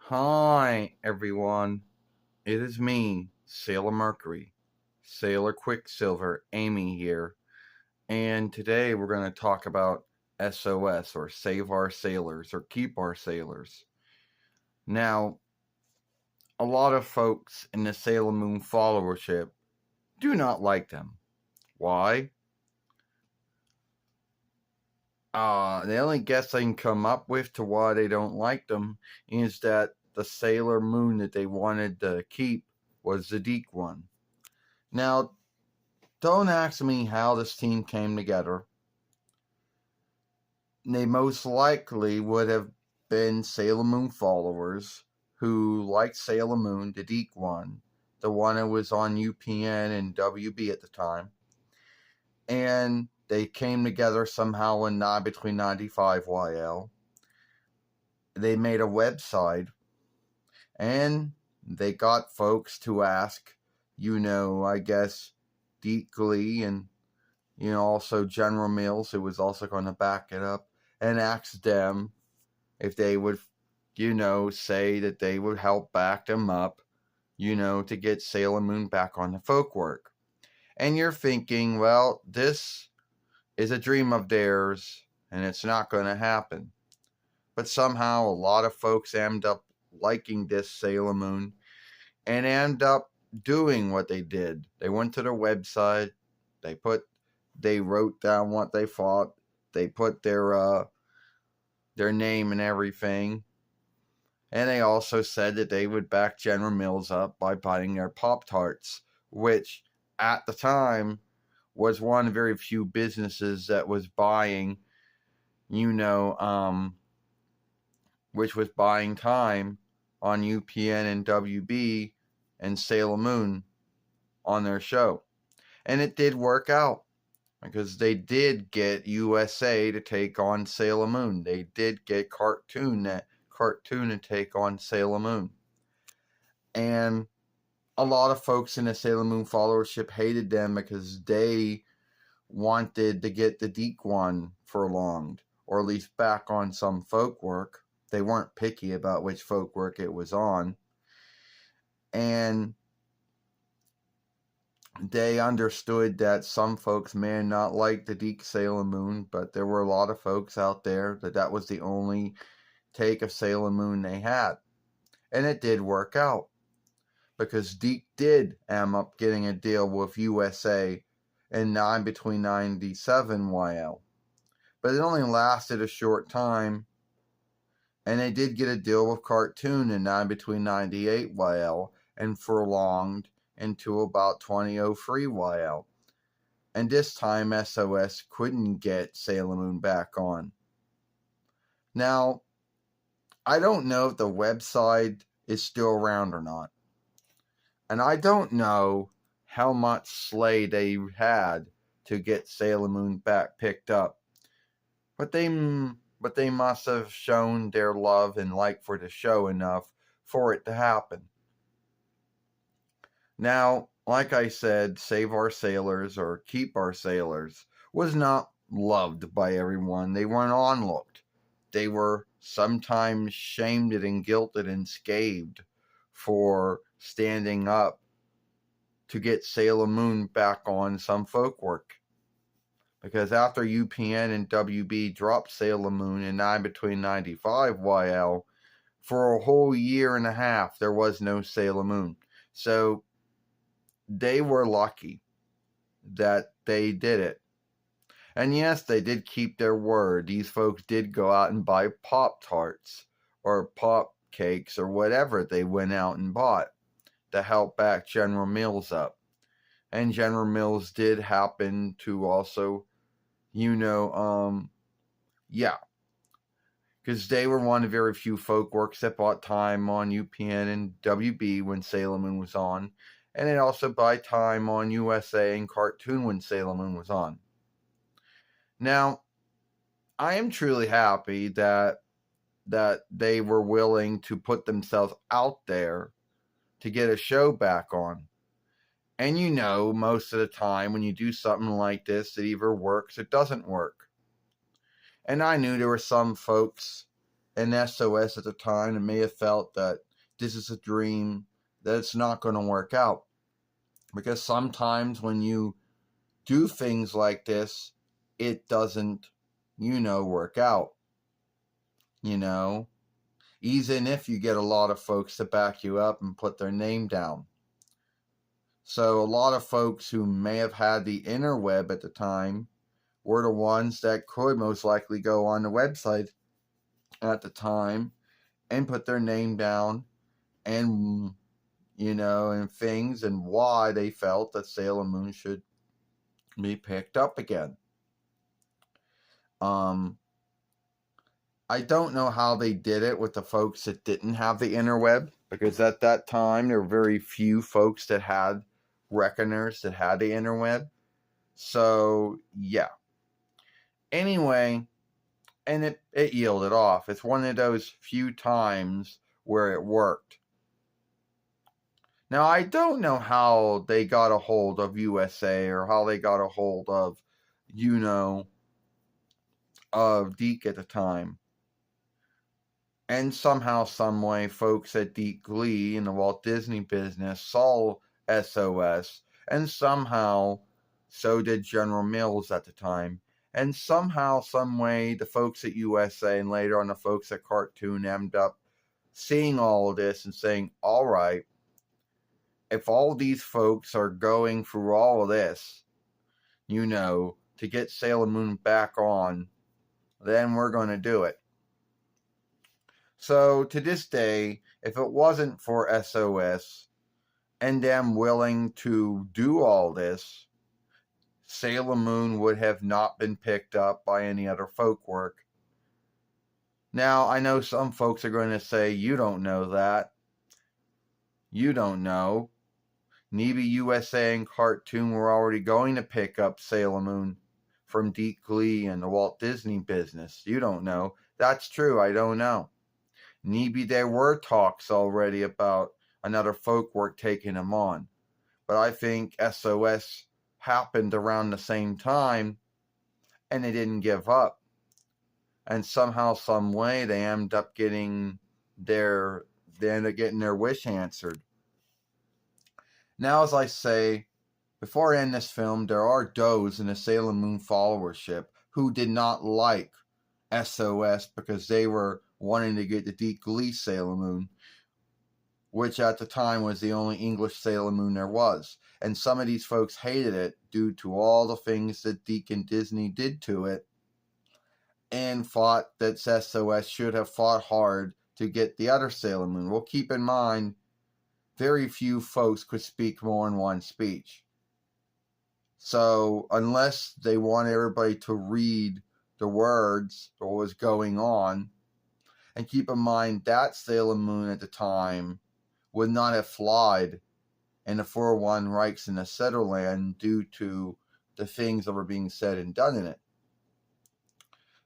Hi, everyone. It is me, Sailor Mercury, Sailor Quicksilver, Amy here. And today we're going to talk about SOS, or Save Our Sailors, or Keep Our Sailors. Now, a lot of folks in the Sailor Moon followership do not like them. Why? The only guess I can come up with to why they don't like them is that the Sailor Moon that they wanted to keep was the Deke one. Now, don't ask me how this team came together. They most likely would have been Sailor Moon followers who liked Sailor Moon, the Deke one, the one that was on UPN and WB at the time. And they came together somehow in between 95 YL. They made a website and they got folks to ask, I guess, Deke Lee and also General Mills, who was also going to back it up, and asked them if they would, say that they would help back them up, to get Sailor Moon back on the folk work. And you're thinking, well, this is a dream of theirs, and it's not going to happen. But somehow a lot of folks end up liking this Sailor Moon and end up doing what they did. They went to their website, they wrote down what they thought, they put their name and everything, and they also said that they would back General Mills up by buying their Pop-Tarts, which at the time was one of very few businesses that was buying, which was buying time on UPN and WB and Sailor Moon on their show. And it did work out because they did get USA to take on Sailor Moon. They did get Cartoon to take on Sailor Moon. And a lot of folks in the Sailor Moon followership hated them because they wanted to get the Deke one prolonged, or at least back on some folk work. They weren't picky about which folk work it was on. And they understood that some folks may not like the Deke Sailor Moon, but there were a lot of folks out there that was the only take of Sailor Moon they had. And it did work out, because Deke did end up getting a deal with USA in between 97 YL. But it only lasted a short time, and they did get a deal with Cartoon in between 98 YL and prolonged into about 2003 YL. And this time SOS couldn't get Sailor Moon back on. Now, I don't know if the website is still around or not. And I don't know how much slay they had to get Sailor Moon back picked up. But they must have shown their love and like for the show enough for it to happen. Now, like I said, Save Our Sailors or Keep Our Sailors was not loved by everyone. They weren't onlooked. They were sometimes shamed and guilted and scathed for standing up to get Sailor Moon back on some folk work. Because after UPN and WB dropped Sailor Moon in between 95 YL, for a whole year and a half, there was no Sailor Moon. So they were lucky that they did it. And yes, they did keep their word. These folks did go out and buy Pop-Tarts or Pop Cakes or whatever they went out and bought to help back General Mills up. And General Mills did happen to also, because they were one of very few folk works that bought time on UPN and WB when Sailor Moon was on, and it also bought time on USA and Cartoon when Sailor Moon was on. Now, I am truly happy that they were willing to put themselves out there to get a show back on. And most of the time when you do something like this, it either works or doesn't work. And I knew there were some folks and SOS at the time and may have felt that this is a dream, that it's not going to work out. Because sometimes when you do things like this, it doesn't, work out. Even if you get a lot of folks to back you up and put their name down. So a lot of folks who may have had the interweb at the time were the ones that could most likely go on the website at the time and put their name down and, and things and why they felt that Sailor Moon should be picked up again. I don't know how they did it with the folks that didn't have the interweb, because at that time there were very few folks that had reckoners that had the interweb. So, yeah. Anyway, and it yielded off. It's one of those few times where it worked. Now, I don't know how they got a hold of USA or how they got a hold of, of Deke at the time. And somehow, someway, folks at Deke Glee in the Walt Disney business saw SOS, and somehow, so did General Mills at the time. And somehow, someway, the folks at USA and later on the folks at Cartoon ended up seeing all of this and saying, all right, if all these folks are going through all of this, to get Sailor Moon back on, then we're going to do it. So to this day, if it wasn't for SOS and them willing to do all this, Sailor Moon would have not been picked up by any other folk work. Now, I know some folks are going to say, you don't know that. You don't know. Maybe USA and Cartoon were already going to pick up Sailor Moon from Deke Glee and the Walt Disney business. You don't know. That's true. I don't know. Maybe there were talks already about another folk work taking him on. But I think SOS happened around the same time, and they didn't give up. And somehow, some way, they end up getting their wish answered. Now, as I say, before I end this film, there are those in the Sailor Moon followership who did not like SOS because they were wanting to get the Deke Glee Sailor Moon, which at the time was the only English Sailor Moon there was. And some of these folks hated it due to all the things that Deke and Disney did to it, and thought that SOS should have fought hard to get the other Sailor Moon. Well, keep in mind, very few folks could speak more than one speech. So unless they want everybody to read the words or what was going on, and keep in mind that Sailor Moon at the time would not have flied in the 4-1 Reichs in the Setterland due to the things that were being said and done in it.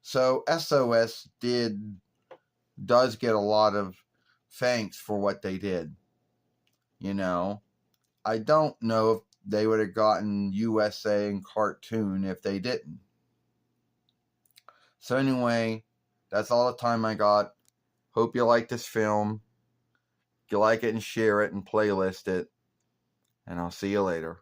So SOS does get a lot of thanks for what they did. I don't know if they would have gotten USA and Cartoon if they didn't. So anyway, that's all the time I got. Hope you like this film. If you like it, and share it and playlist it. And I'll see you later.